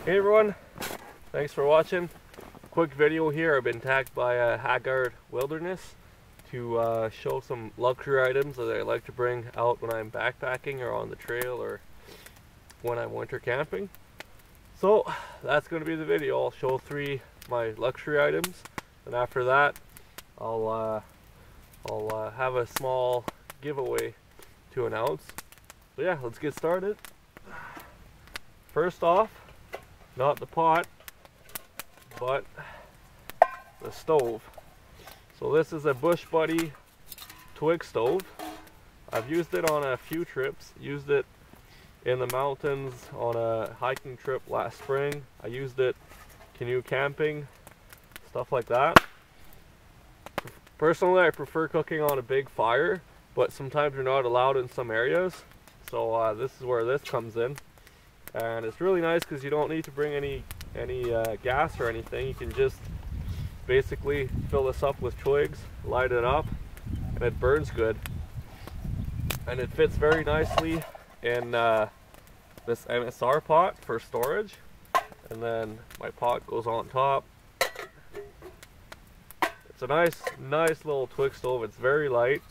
Hey everyone, thanks for watching. Quick video here. I've been tagged by Haggard Wilderness to show some luxury items that I like to bring out when I'm backpacking or on the trail or when I'm winter camping. So that's going to be the video. I'll show three my luxury items, and after that I'll have a small giveaway to announce. So yeah, let's get started. First off, not the pot, but the stove. So this is a Bush Buddy Twig stove. I've used it on a few trips. Used it in the mountains on a hiking trip last spring. I used it canoe camping, stuff like that. Personally, I prefer cooking on a big fire, but sometimes you're not allowed in some areas. So this is where this comes in. And it's really nice because you don't need to bring any gas or anything. You can just basically fill this up with twigs, light it up, and it burns good. And it fits very nicely in this MSR pot for storage. And then my pot goes on top. It's a nice little twig stove. It's very light.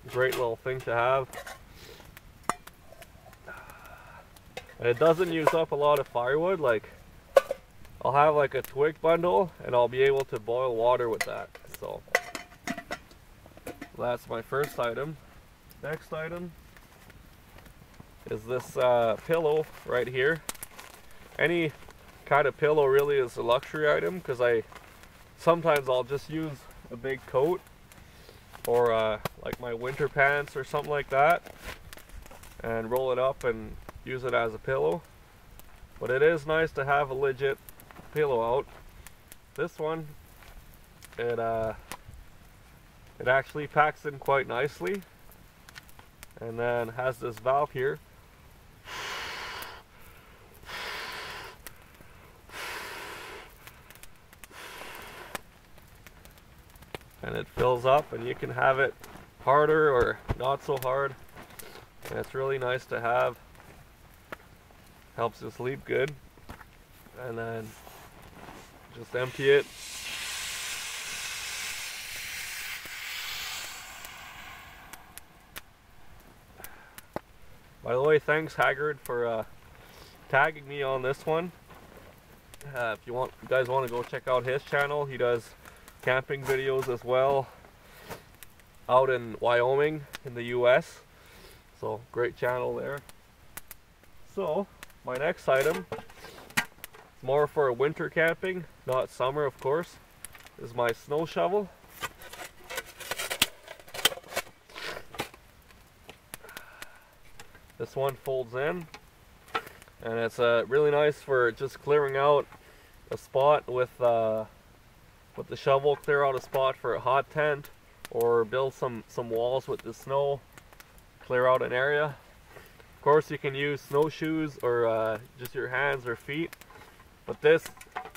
Great little thing to have. And it doesn't use up a lot of firewood. Like, I'll have like a twig bundle and I'll be able to boil water with that. So that's my first item. Next item is this pillow right here. Any kind of pillow really is a luxury item, because sometimes I'll just use a big coat or like my winter pants or something like that and roll it up and use it as a pillow. But it is nice to have a legit pillow out. This one, it actually packs in quite nicely, and then has this valve here. And it fills up, and you can have it harder or not so hard, and it's really nice to have. Helps you sleep good. And then just empty it. By the way, thanks Haggard for tagging me on this one. If you guys want to go check out his channel, he does camping videos as well out in Wyoming in the US. So great channel there. So my next item, more for winter camping, not summer of course, is my snow shovel. This one folds in, and it's really nice for just clearing out a spot with the shovel. Clear out a spot for a hot tent, or build some walls with the snow, clear out an area. Of course, you can use snowshoes or just your hands or feet, but this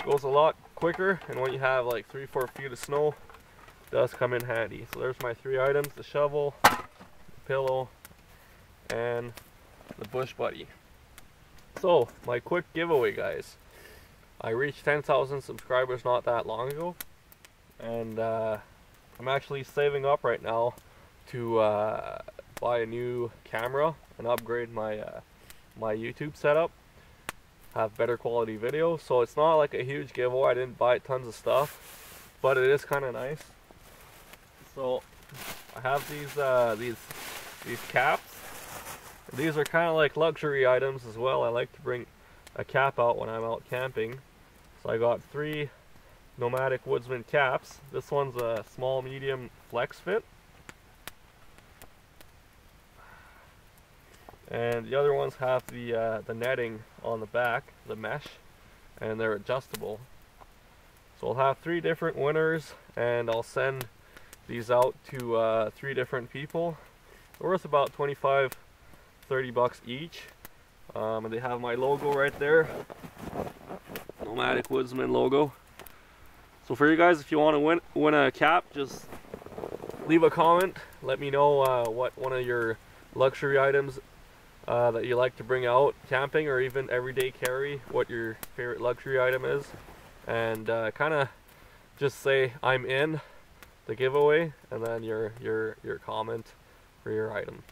goes a lot quicker, and when you have like 3-4 feet of snow, it does come in handy. So there's my three items: the shovel, the pillow, and the Bush Buddy. So my quick giveaway, guys. I reached 10,000 subscribers not that long ago, and I'm actually saving up right now to buy a new camera and upgrade my my YouTube setup, have better quality video. So it's not like a huge giveaway. I didn't buy tons of stuff, but it is kind of nice. So I have these caps. These are kind of like luxury items as well. I like to bring a cap out when I'm out camping. So I got 3 Nomadic Woodsman caps. This one's a small, medium, flex fit. And the other ones have the netting on the back, the mesh, and they're adjustable. So I'll have 3 different winners, and I'll send these out to 3 different people. They're worth about $25-30 each. And they have my logo right there, Nomadic Woodsman logo. So for you guys, if you want to win a cap, just leave a comment. Let me know what one of your luxury items that you like to bring out camping or even everyday carry, what your favorite luxury item is, and kind of just say I'm in the giveaway, and then your comment for your item.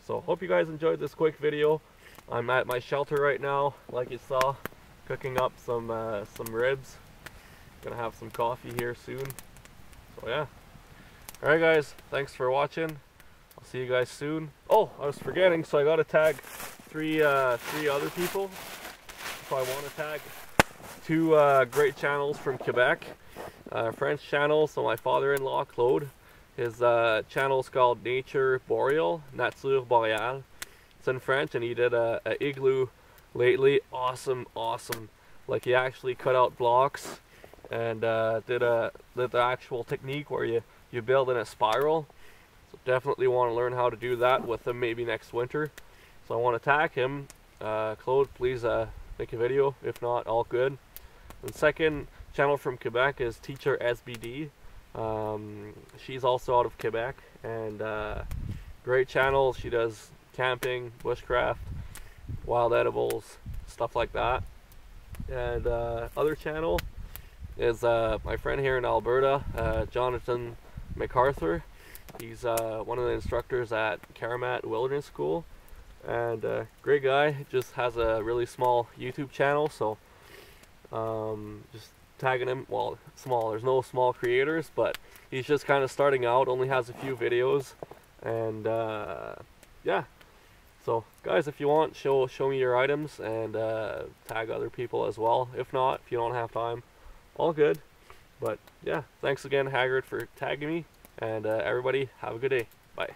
So hope you guys enjoyed this quick video. I'm at my shelter right now, like you saw, cooking up some ribs. Gonna have some coffee here soon. So yeah. Alright guys, thanks for watching. I'll see you guys soon. Oh, I was forgetting, so I gotta tag three other people. So I want to tag two great channels from Quebec. French channel, so my father-in-law, Claude, his channel is called Nature Boreal, Nature Boreale. It's in French, and he did a igloo lately. Awesome. Like, he actually cut out blocks and did the actual technique where you build in a spiral. So definitely want to learn how to do that with him maybe next winter. So I want to tag him. Claude, please make a video. If not, all good. And second channel from Quebec is Teacher SBD. She's also out of Quebec, and great channel. She does camping, bushcraft, wild edibles, stuff like that. And other channel is my friend here in Alberta, Jonathan MacArthur. He's one of the instructors at Karamat Wilderness School, and great guy. Just has a really small YouTube channel, so just tagging him. Well, small, there's no small creators, but he's just kind of starting out, only has a few videos, and yeah. So guys, if you want, show me your items, and tag other people as well. If not, if you don't have time, all good. But yeah, thanks again, Haggard, for tagging me, and everybody have a good day. Bye.